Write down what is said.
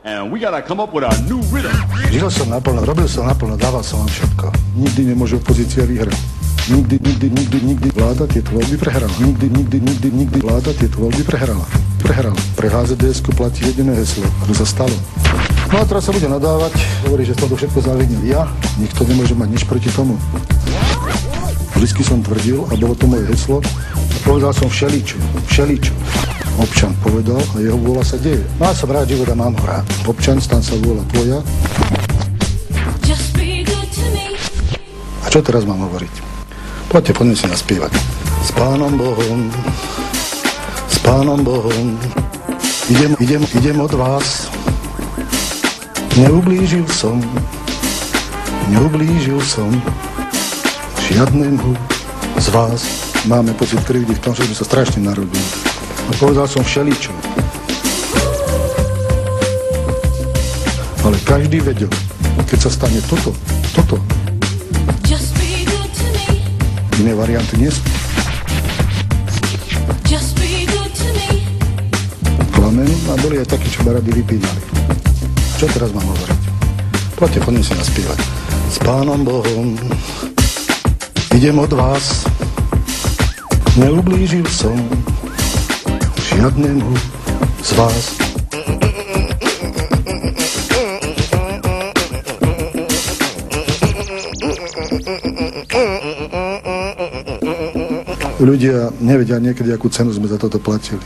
And we gotta come up with a new rhythm. Žil som naplno, robil som naplno, dával som vám všetko. Nikdy nemôže opozícia vyhrať. Nikdy vláda tieto voľby prehrala. Nikdy vláda tieto voľby prehrala. Pre HZDS-ku platí jediné heslo. A to sa stalo. No a teraz sa bude nadávať, hovorí, že som to všetko zavinil ja. Nikto nemôže mať nič proti tomu. Vždycky som tvrdil, a bolo to moje heslo, a povedal som všeličo. Občan povedal a jeho vôľa sa deje. No a som rád, život a mám ho rád. Občan, stan sa vôľa tvoja. A čo teraz mám hovoriť? Poďme si naspievať. S Pánom Bohom, idem od vás. Neublížil som žiadnemu z vás. Máme pocit krivdy v tom, že sme sa strašne narodili. A povedal som všeličo. Ale každý vedel, keď sa stane toto. Iné varianty nie sú. Plamen a boli aj takí, čo barady vypínali. Čo teraz mám hovoriť? Poďme si naspievať. S Pánom Bohom idem od vás. Neublížil som žiadnemu z vás. Ľudia nevedia niekedy, akú cenu sme za toto platili.